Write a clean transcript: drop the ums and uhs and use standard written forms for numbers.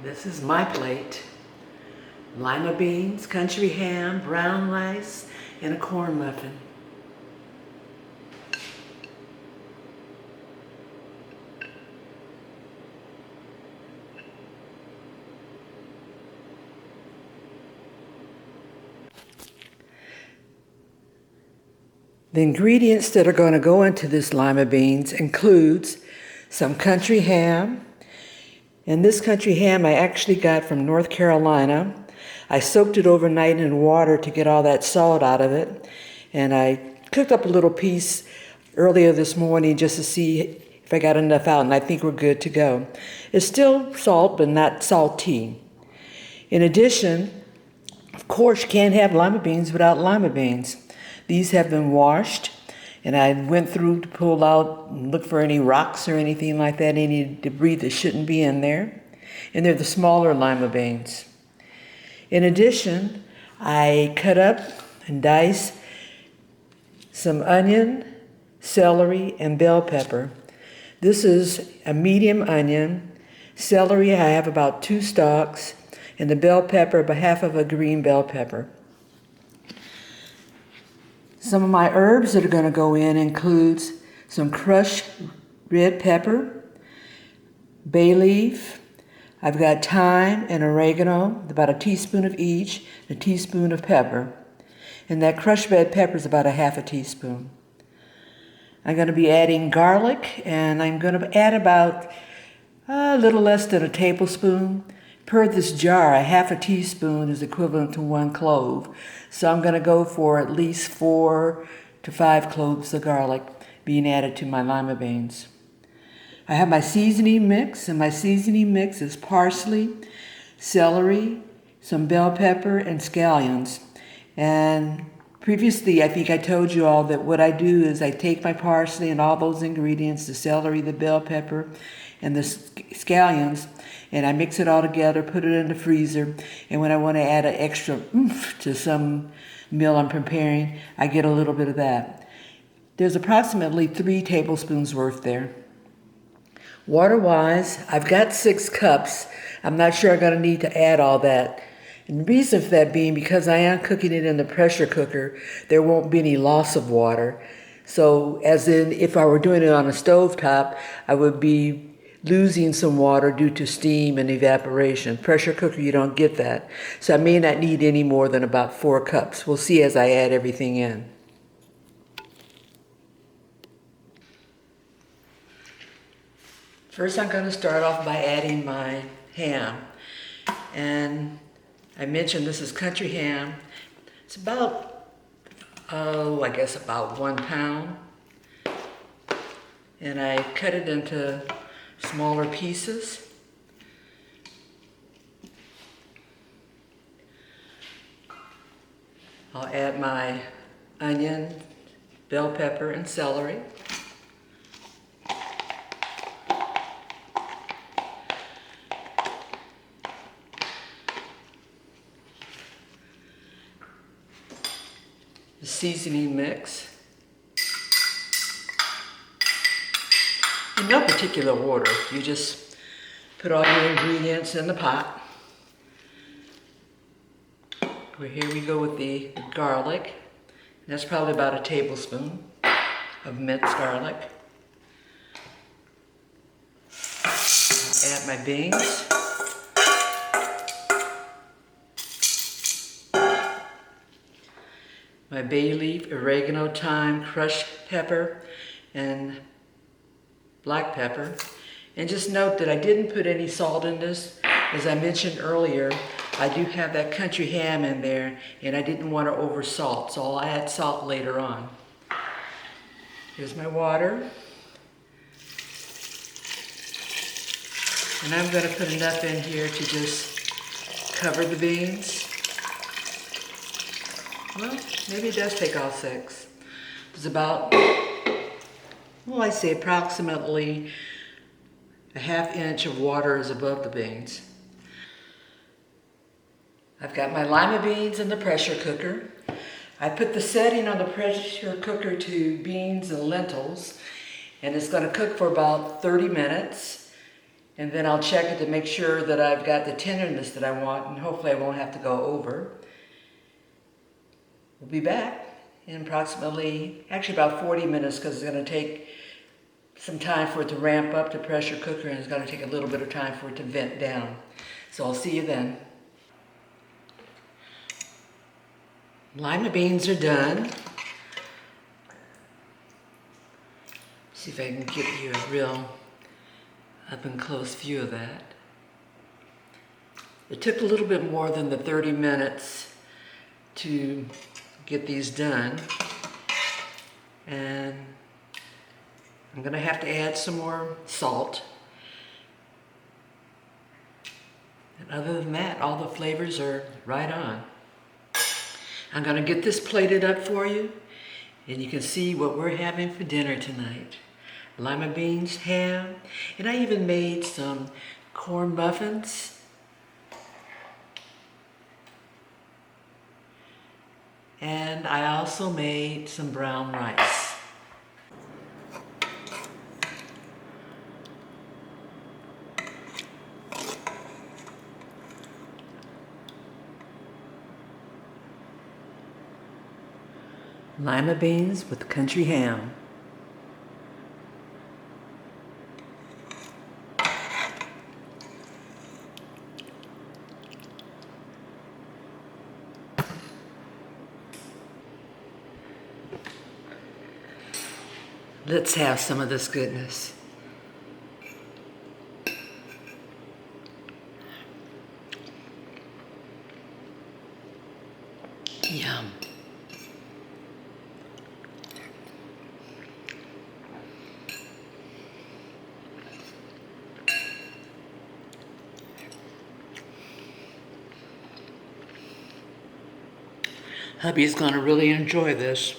This is my plate. Lima beans, country ham, brown rice, and a corn muffin. The ingredients that are going to go into this lima beans includes some country ham. And this country ham I actually got from North Carolina. I soaked it overnight in water to get all that salt out of it. And I cooked up a little piece earlier this morning just to see if I got enough out, and I think we're good to go. It's still salt, but not salty. In addition, of course, you can't have lima beans without lima beans. These have been washed, and I went through to pull out and look for any rocks or anything like that, any debris that shouldn't be in there. And they're the smaller lima beans. In addition, I cut up and diced some onion, celery, and bell pepper. This is a medium onion. Celery, I have about 2 stalks, and the bell pepper, about half of a green bell pepper. Some of my herbs that are going to go in includes some crushed red pepper, bay leaf. I've got thyme and oregano, about a teaspoon of each, a teaspoon of pepper. And that crushed red pepper is about a half a teaspoon. I'm going to be adding garlic, and I'm going to add about a little less than a tablespoon. Per this jar, a half a teaspoon is equivalent to 1 clove. So I'm going to go for at least 4 to 5 cloves of garlic being added to my lima beans. I have my seasoning mix, and my seasoning mix is parsley, celery, some bell pepper, and scallions. And previously, I think I told you all that what I do is I take my parsley and all those ingredients, the celery, the bell pepper, and the scallions, and I mix it all together, put it in the freezer, and when I want to add an extra oomph to some meal I'm preparing, I get a little bit of that. There's approximately 3 tablespoons worth there. Water-wise, I've got 6 cups. I'm not sure I'm going to need to add all that. And the reason for that being because I am cooking it in the pressure cooker, there won't be any loss of water. So as in, if I were doing it on a stovetop, I would be losing some water due to steam and evaporation. Pressure cooker, you don't get that. So I may not need any more than about 4 cups. We'll see as I add everything in. First, I'm going to start off by adding my ham. And I mentioned this is country ham. It's about, I guess about 1 pound. And I cut it into smaller pieces. I'll add my onion, bell pepper, and celery. The seasoning mix. In no particular order, you just put all your ingredients in the pot. Here we go with the garlic. That's probably about a tablespoon of minced garlic. I'll add my beans. My bay leaf, oregano, thyme, crushed pepper, and black pepper. And just note that I didn't put any salt in this. As I mentioned earlier, I do have that country ham in there, and I didn't want to over salt, so I'll add salt later on. Here's my water. And I'm going to put enough in here to just cover the beans. Well, maybe it does take all 6. It's about, well, I say approximately a ½ inch of water is above the beans. I've got my lima beans in the pressure cooker. I put the setting on the pressure cooker to beans and lentils, and it's going to cook for about 30 minutes. And then I'll check it to make sure that I've got the tenderness that I want, and hopefully I won't have to go over. We'll be back in approximately, actually about 40 minutes, because it's going to take some time for it to ramp up the pressure cooker, and it's going to take a little bit of time for it to vent down. So I'll see you then. Lima beans are done. See if I can give you a real up and close view of that. It took a little bit more than the 30 minutes to get these done. And I'm gonna have to add some more salt. And other than that, all the flavors are right on. I'm gonna get this plated up for you, and you can see what we're having for dinner tonight. Lima beans, ham, and I even made some corn muffins. And I also made some brown rice. Lima beans with country ham. Let's have some of this goodness. Yum. Hubby's gonna really enjoy this.